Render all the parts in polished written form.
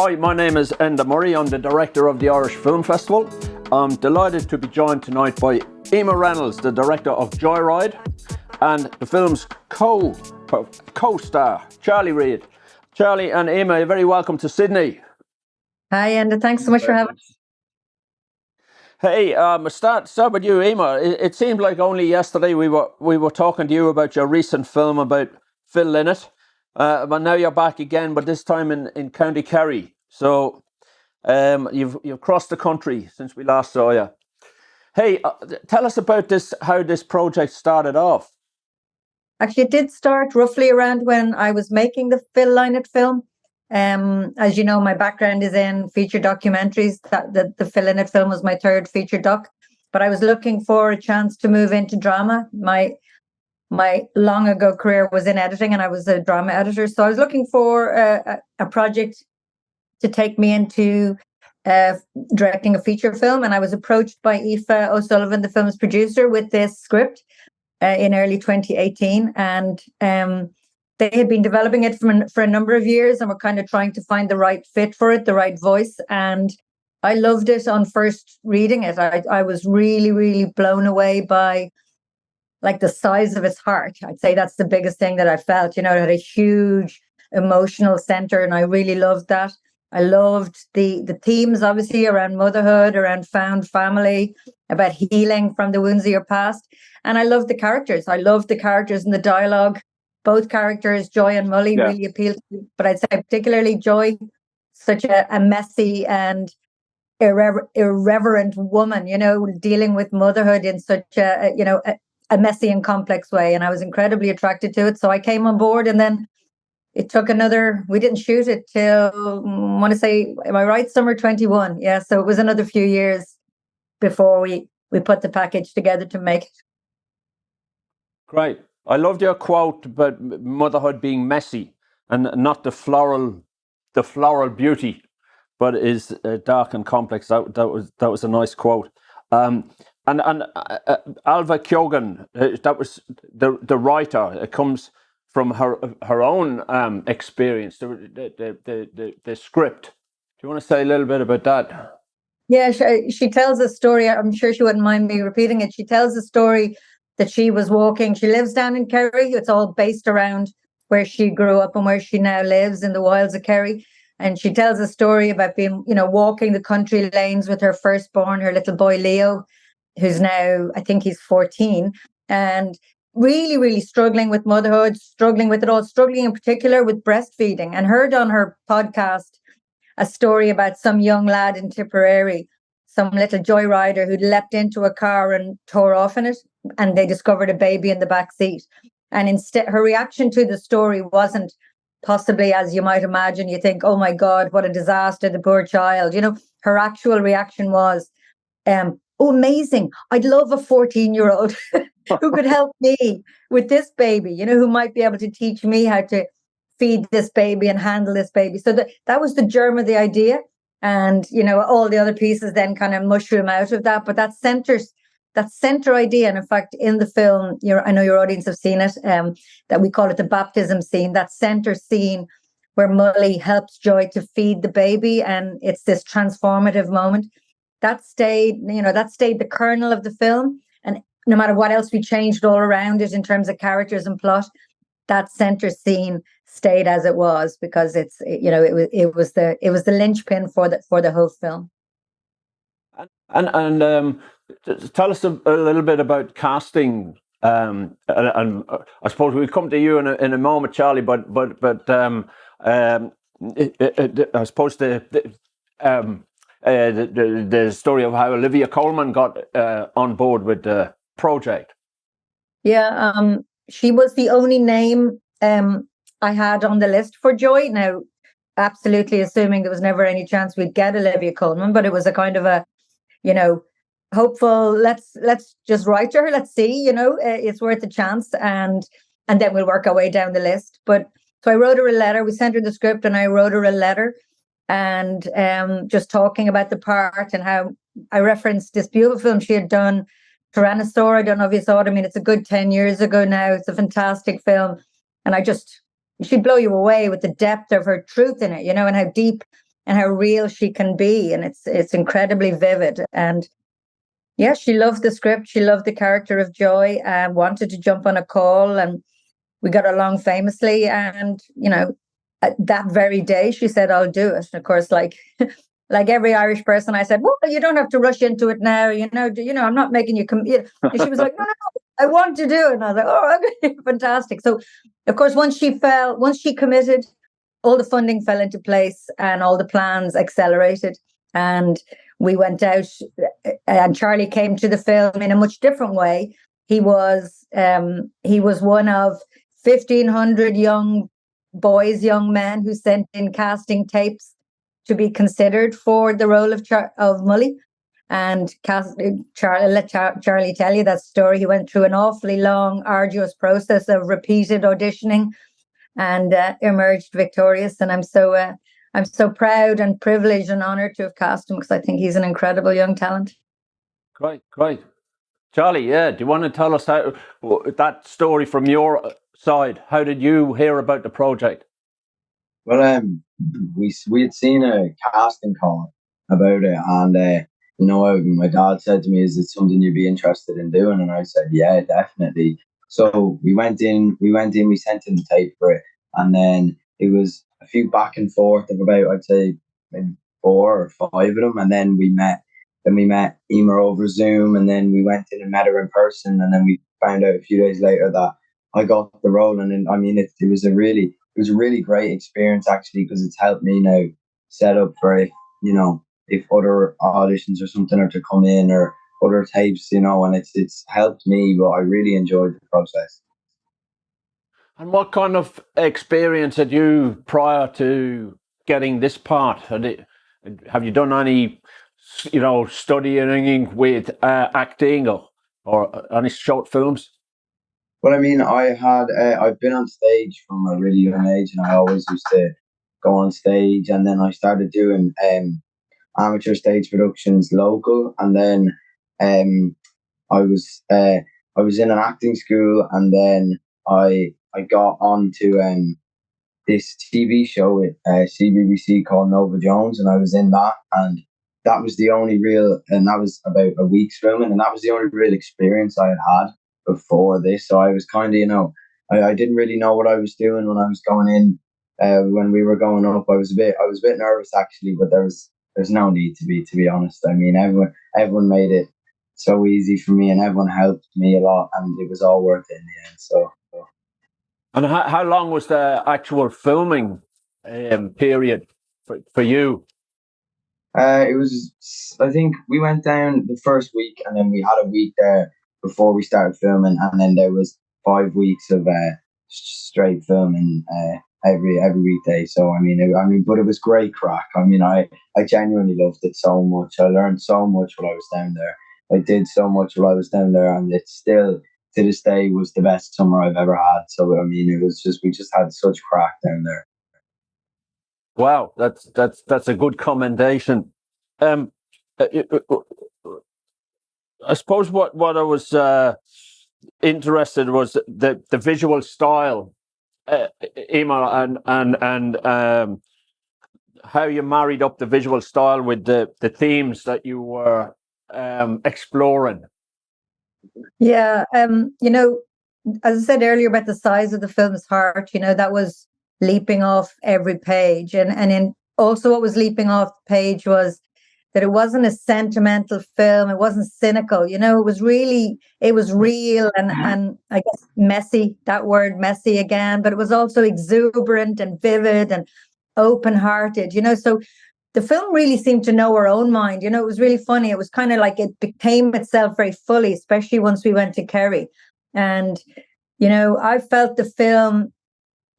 Hi, my name is Enda Murray. I'm the director of the Irish Film Festival. I'm delighted to be joined tonight by Emer Reynolds, the director of Joyride, and the film's co-star, Charlie Reid. Charlie and Emer, you're very welcome to Sydney. Hi, Enda. Thanks so much for having me. Hey, start with you, Emer. It seemed like only yesterday we were talking to you about your recent film about Phil Lynott, but now you're back again, but this time in County Kerry. So you've crossed the country since we last saw you. Hey, tell us about this. How this project started off. Actually, it did start roughly around when I was making the Phil Lynott film. As you know, my background is in feature documentaries. The Phil Lynott film was my third feature doc, but I was looking for a chance to move into drama. My long ago career was in editing, and I was a drama editor. So I was looking for a project to take me into directing a feature film, and I was approached by Aoife O'Sullivan, the film's producer, with this script in early 2018, and they had been developing it for a number of years and were kind of trying to find the right fit for it, the right voice. And I loved it on first reading it. I was really, really blown away by like the size of his heart. I'd say that's the biggest thing that I felt. You know, it had a huge emotional center, and I really loved that. I loved the themes, obviously, around motherhood, around found family, about healing from the wounds of your past. And I loved the characters. I loved the characters and the dialogue. Both characters, Joy and Mully, really appealed to me. But I'd say particularly Joy, such a messy and irreverent woman, you know, dealing with motherhood in such a messy and complex way. And I was incredibly attracted to it. So I came on board, and then it took we didn't shoot it till, I want to say, am I right? Summer 21. Yeah. So it was another few years before we put the package together to make it. Great. I loved your quote about motherhood being messy and not the floral beauty, but is dark and complex. That was a nice quote. And Alva Kyogan, that was the writer. It comes from her own experience. The script. Do you want to say a little bit about that? Yeah, she tells a story. I'm sure she wouldn't mind me repeating it. She tells a story that she was walking. She lives down in Kerry. It's all based around where she grew up and where she now lives in the wilds of Kerry. And she tells a story about being, walking the country lanes with her firstborn, her little boy Leo, who's now, I think he's 14, and really, really struggling with motherhood, struggling with it all, struggling in particular with breastfeeding, and heard on her podcast a story about some young lad in Tipperary, some little joyrider who'd leapt into a car and tore off in it, and they discovered a baby in the back seat. And instead, her reaction to the story wasn't possibly as you might imagine. You think, oh my God, what a disaster, the poor child. Her actual reaction was, oh, amazing. I'd love a 14-year-old who could help me with this baby, who might be able to teach me how to feed this baby and handle this baby. So that was the germ of the idea. And, all the other pieces then kind of mushroom out of that. But that center idea, and in fact, in the film, I know your audience have seen it, that we call it the baptism scene, that center scene where Mully helps Joy to feed the baby. And it's this transformative moment. That stayed the kernel of the film. And no matter what else we changed all around it in terms of characters and plot, that center scene stayed as it was, because it was the linchpin for the whole film. And tell us a little bit about casting. And I suppose we'll come to you in a moment, Charlie. But I suppose the story of how Olivia Colman got on board with the project. Yeah, she was the only name I had on the list for Joy. Now, absolutely assuming there was never any chance we'd get Olivia Colman, but it was a kind of a, hopeful, let's just write to her, let's see, it's worth a chance, and then we'll work our way down the list. But so I wrote her a letter. We sent her the script, and I wrote her a letter, and just talking about the part and how I referenced this beautiful film she had done, Tyrannosaur. I don't know if you saw it. I mean, it's a good 10 years ago now. It's a fantastic film. And she'd blow you away with the depth of her truth in it, and how deep and how real she can be, and it's incredibly vivid. And yeah, she loved the script. She loved the character of Joy and wanted to jump on a call, and we got along famously. And that very day, she said, "I'll do it." And of course, like like every Irish person, I said, "Well, you don't have to rush into it now. I'm not making you come." And she was like, "No, no, no, I want to do it." And I was like, "Oh, okay, fantastic." So, of course, once she committed, all the funding fell into place and all the plans accelerated. And we went out, and Charlie came to the film in a much different way. He was one of 1,500 young men who sent in casting tapes to be considered for the role of Mully. And let Charlie tell you that story. He went through an awfully long, arduous process of repeated auditioning, and emerged victorious. And I'm so proud and privileged and honoured to have cast him, because I think he's an incredible young talent. Great. Charlie, do you want to tell us how that story from your side? How did you hear about the project? Well, we had seen a casting call about it, and my dad said to me, "Is it something you'd be interested in doing?" And I said, "Yeah, definitely." So we went in, we sent in the tape for it, and then it was a few back and forth of about, I'd say, maybe 4 or 5 of them, and then we met Emer over Zoom, and then we went in and met her in person, and then we found out a few days later that I got the role. And then, I mean, it was a really great experience, actually, because it's helped me now set up for if other auditions or something are to come in, or other tapes, and it's helped me. But I really enjoyed the process. And what kind of experience had you prior to getting this part? Have you done any, studying with acting or any short films? Well, I mean, I've been on stage from a really young age, and I always used to go on stage, and then I started doing amateur stage productions local, and then I was in an acting school, and then I got onto this TV show with CBBC called Nova Jones, and I was in that, and that was the only real, and that was about a week's filming, and that was the only real experience I had before this. So I was kind of, I didn't really know what I was doing when I was going in. When we were going up, I was a bit nervous, actually, but there's no need to be honest. I mean, everyone made it so easy for me, and everyone helped me a lot, and it was all worth it in the end. So. And how long was the actual filming period for you? It was, I think we went down the first week, and then we had a week there before we started filming, and then there was 5 weeks of straight filming every weekday. So I mean, but it was great crack. I mean, I genuinely loved it so much. I learned so much while I was down there. I did so much while I was down there, and it still, to this day, was the best summer I've ever had. So I mean, we just had such crack down there. Wow, that's a good commendation. I suppose what I was interested was the visual style, Emer, and how you married up the visual style with the themes that you were exploring. Yeah, as I said earlier about the size of the film's heart, that was leaping off every page, and in also what was leaping off the page was that it wasn't a sentimental film. It wasn't cynical. It was real and I guess messy, that word messy again, but it was also exuberant and vivid and open-hearted, so the film really seemed to know our own mind. It was really funny. It was kind of like it became itself very fully, especially once we went to Kerry. And, I felt the film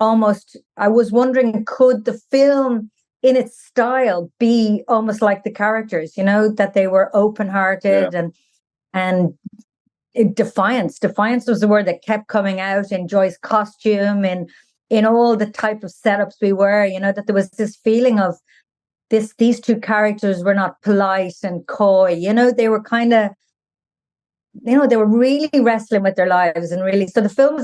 almost, I was wondering, could the film in its style be almost like the characters, that they were open-hearted and defiance was the word that kept coming out in Joy's costume and in all the type of setups we were, that there was this feeling of these two characters were not polite and coy, they were kind of, they were really wrestling with their lives, and really, so the film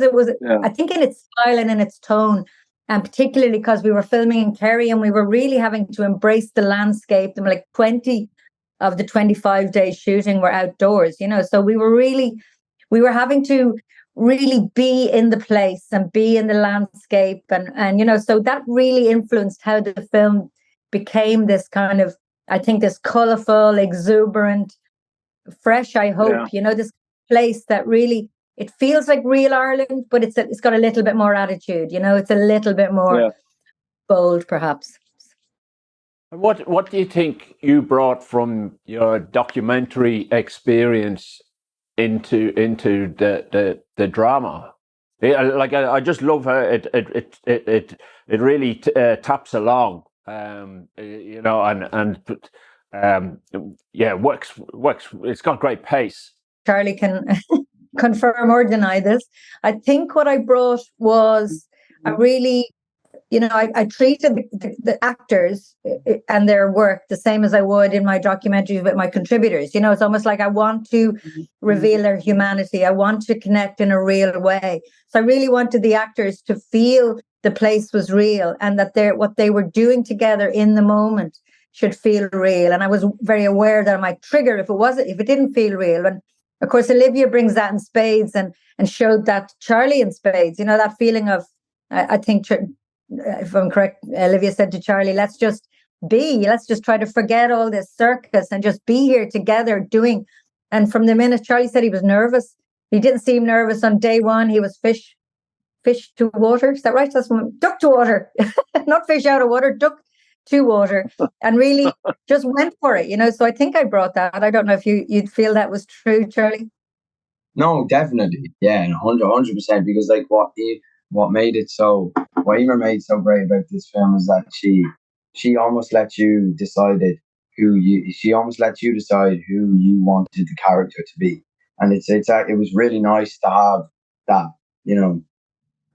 I think in its style and in its tone, And particularly because we were filming in Kerry and we were really having to embrace the landscape. And like 20 of the 25 days shooting were outdoors, so we were having to really be in the place and be in the landscape. And so that really influenced how the film became this kind of, I think, this colorful, exuberant, fresh, I hope, this place that really, it feels like real Ireland, but it's got a little bit more attitude, it's a little bit more bold, perhaps. What do you think you brought from your documentary experience into the drama? I just love how it really taps along, works. It's got great pace. Charlie can confirm or deny this. I think what I brought was I really, I treated the actors and their work the same as I would in my documentaries with my contributors. It's almost like I want to reveal their humanity. I want to connect in a real way. So I really wanted the actors to feel the place was real and that what they were doing together in the moment should feel real. And I was very aware that I might trigger if it didn't feel real. And of course, Olivia brings that in spades and showed that Charlie in spades, that feeling of, I think, if I'm correct, Olivia said to Charlie, let's just try to forget all this circus and just be here together doing. And from the minute Charlie said he was nervous, he didn't seem nervous on day one. He was fish to water. Is that right? That's duck to water, not fish out of water, duck to water, and really just went for it, So I think I brought that. I don't know if you'd feel that was true, Charlie. No, definitely. Yeah, 100%, because like what Emer made so great about this film is that she almost let you decide who you wanted the character to be. And it was really nice to have that,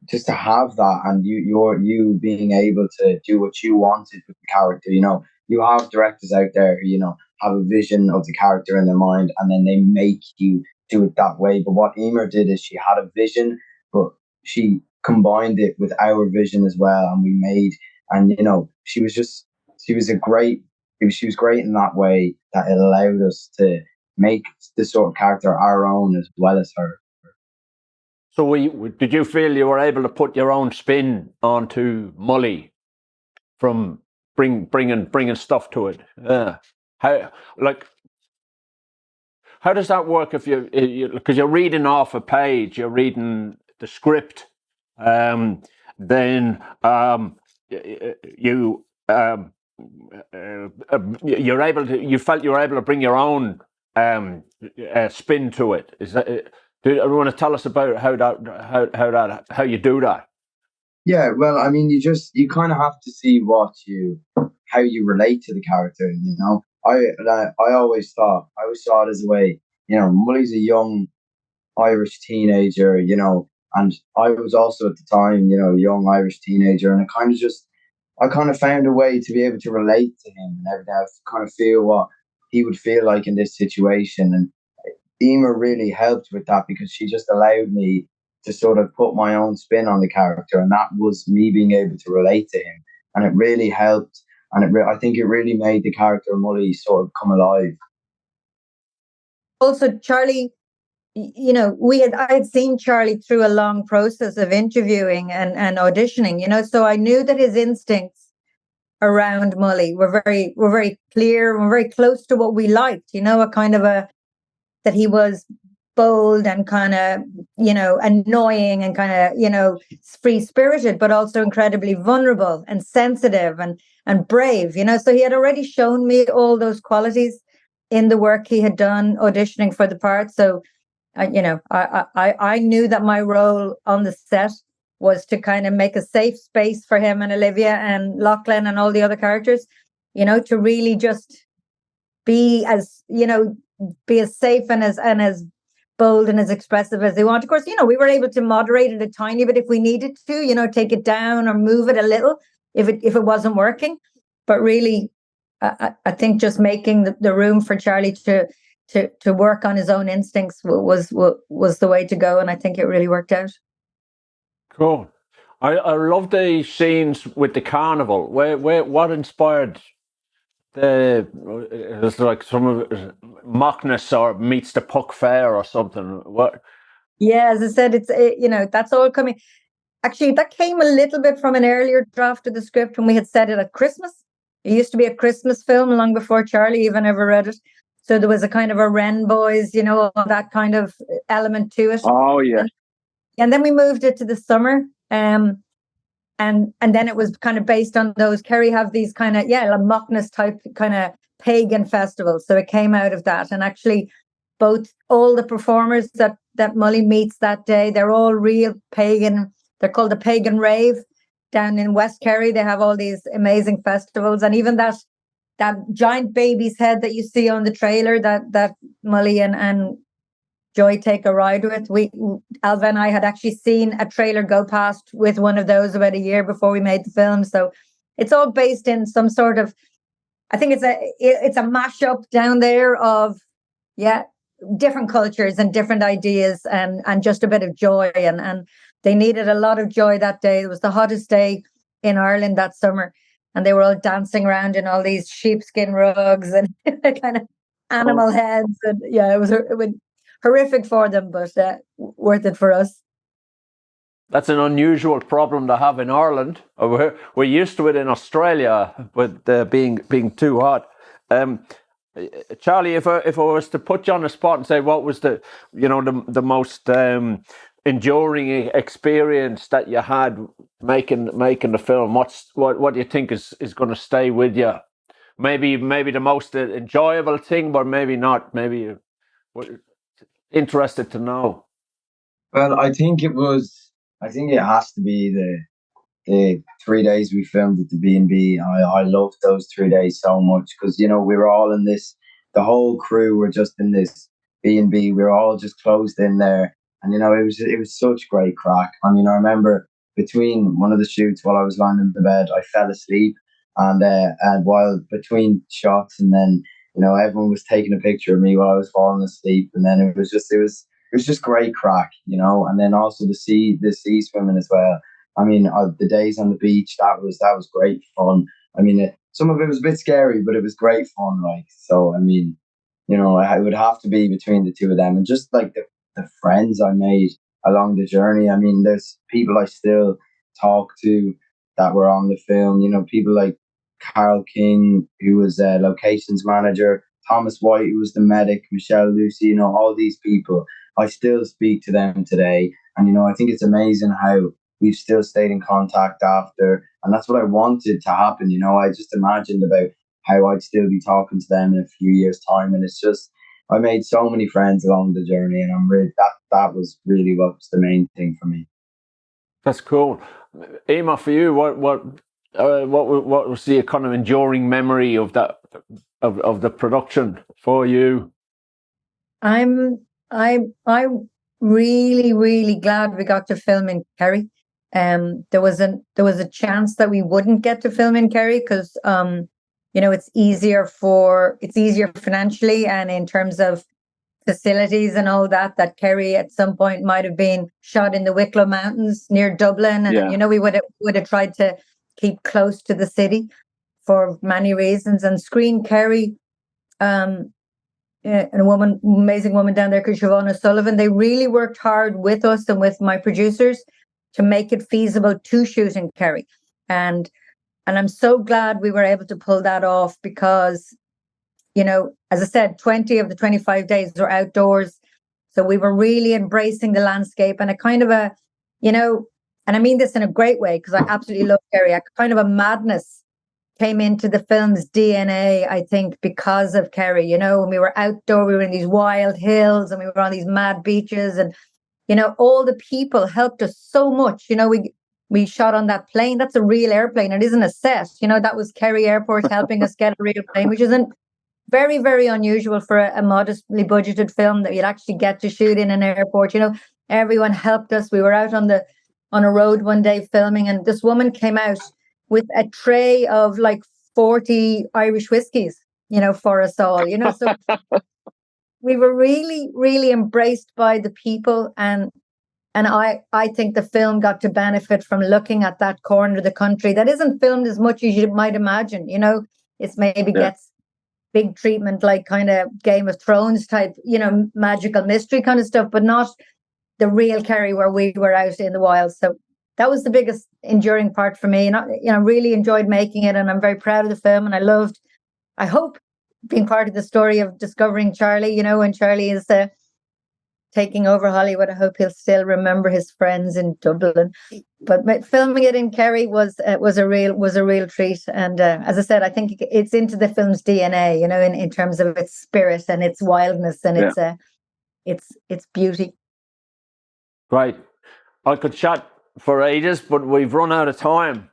just to have that, and you being able to do what you wanted with the character. You have directors out there who, have a vision of the character in their mind, and then they make you do it that way. But what Emer did is she had a vision, but she combined it with our vision as well, and she was great in that way, that it allowed us to make this sort of character our own as well as her. So did you feel you were able to put your own spin onto Mully from bringing stuff to it? How does that work if because you're reading off a page, you're reading the script, then you felt you were able to bring your own spin to it. Is that? Do you want to tell us about how you do that? Yeah, well, I mean, you kind of have to see how you relate to the character. I always saw it as a way. Mully's a young Irish teenager. And I was also at the time, a young Irish teenager, and I kind of found a way to be able to relate to him and everything. I kind of feel what he would feel like in this situation, and Emer really helped with that because she just allowed me to sort of put my own spin on the character, and that was me being able to relate to him, and it really helped, and I think it really made the character Mully sort of come alive. Also, Charlie, I had seen Charlie through a long process of interviewing and auditioning, so I knew that his instincts around Mully were very clear, were very close to what we liked, that he was bold and kind of, annoying and kind of, free-spirited, but also incredibly vulnerable and sensitive and brave, So he had already shown me all those qualities in the work he had done auditioning for the part. So, I knew that my role on the set was to kind of make a safe space for him and Olivia and Lachlan and all the other characters, to really just be as safe and as bold and as expressive as they want. Of course, we were able to moderate it a tiny bit if we needed to, take it down or move it a little if it wasn't working. But really, I think just making the room for Charlie to work on his own instincts was the way to go, and I think it really worked out. Cool. I love the scenes with the carnival. What inspired the? It's like some of it, Mockness or meets the Puck Fair or something. What? Yeah, as I said, that's all coming. Actually, that came a little bit from an earlier draft of the script when we had set it at Christmas. It used to be a Christmas film long before Charlie even ever read it. So there was a kind of a Wren Boys, that kind of element to it. Oh yeah. And then we moved it to the summer. And then it was kind of based on those. Kerry have these kind of, Mockness type kind of pagan festivals. So it came out of that. And actually, all the performers that Mully meets that day, they're all real pagan. They're called the Pagan Rave down in West Kerry. They have all these amazing festivals. And even that giant baby's head that you see on the trailer that Mully and Joy take a ride with. Alva and I had actually seen a trailer go past with one of those about a year before we made the film. So it's all based in some sort of, I think it's a mashup down there of, different cultures and different ideas and just a bit of joy. And they needed a lot of joy that day. It was the hottest day in Ireland that summer. And they were all dancing around in all these sheepskin rugs and kind of animal heads. And it was horrific for them, but worth it for us. That's an unusual problem to have in Ireland. We're used to it in Australia, with being too hot. Charlie, if I was to put you on the spot and say what was the most enduring experience that you had making the film, what do you think is going to stay with you? Maybe the most enjoyable thing, but maybe not. Maybe interested to know. Well, I think it has to be the 3 days we filmed at the B&B. I loved those 3 days so much because, we were all in this, the whole crew were just in this B&B. We were all just closed in there. And, it was such great crack. I mean, I remember between one of the shoots while I was lying in the bed, I fell asleep. And while between shots, and then, everyone was taking a picture of me while I was falling asleep. And then it was just great crack, and then also the sea swimming as well. I mean, the days on the beach, that was great fun. I mean, some of it was a bit scary, but it was great fun. Like, so, I mean, it would have to be between the two of them, and just like the friends I made along the journey. I mean, there's people I still talk to that were on the film. People like Carl King, who was a locations manager, Thomas White, who was the medic, Michelle Lucy. All these people, I still speak to them today, and I think it's amazing how we've still stayed in contact after, and that's what I wanted to happen. I just imagined about how I'd still be talking to them in a few years' time, and it's just, I made so many friends along the journey, and I'm really that was really what was the main thing for me. That's cool. Emer, for you, what was the kind of enduring memory of that of the production for you? I'm really, really glad we got to film in Kerry. There was a chance that we wouldn't get to film in Kerry because it's easier financially and in terms of facilities and all that Kerry at some point might have been shot in the Wicklow Mountains near Dublin, and we would have tried to keep close to the city for many reasons. And Screen Kerry, and amazing woman down there, Siobhan O'Sullivan, they really worked hard with us and with my producers to make it feasible to shoot in Kerry. And I'm so glad we were able to pull that off because, as I said, 20 of the 25 days were outdoors. So we were really embracing the landscape, and a kind of a, and I mean this in a great way because I absolutely love Kerry, a kind of a madness came into the film's DNA, I think, because of Kerry. When we were outdoor, we were in these wild hills and we were on these mad beaches, and all the people helped us so much. We shot on that plane. That's a real airplane. It isn't a set. That was Kerry Airport helping us get a real plane, which isn't very, very unusual for a modestly budgeted film that you'd actually get to shoot in an airport. Everyone helped us. We were out on a road one day filming, and this woman came out with a tray of like 40 Irish whiskies, for us all, so we were really, really embraced by the people. And And I think the film got to benefit from looking at that corner of the country that isn't filmed as much as you might imagine. You know, it's maybe gets big treatment like kind of Game of Thrones type, you know, magical mystery kind of stuff, but not the real Kerry where we were out in the wild. So that was the biggest enduring part for me. And I really enjoyed making it, and I'm very proud of the film. And I hope being part of the story of discovering Charlie, you know, when Charlie is taking over Hollywood. I hope he'll still remember his friends in Dublin. But filming it in Kerry was a real treat. And as I said, I think it's into the film's DNA, you know, in terms of its spirit and its wildness and its beauty. Great. I could chat for ages, but we've run out of time.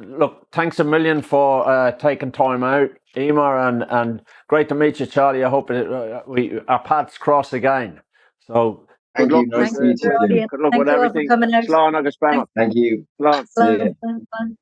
Look, thanks a million for taking time out, Emer, and great to meet you, Charlie. I hope our paths cross again. So Thank you. Nice to meet you. Good luck with everything. Thank you all for coming out. Slán agus Bema. Thank you. Slán. See you. Fun.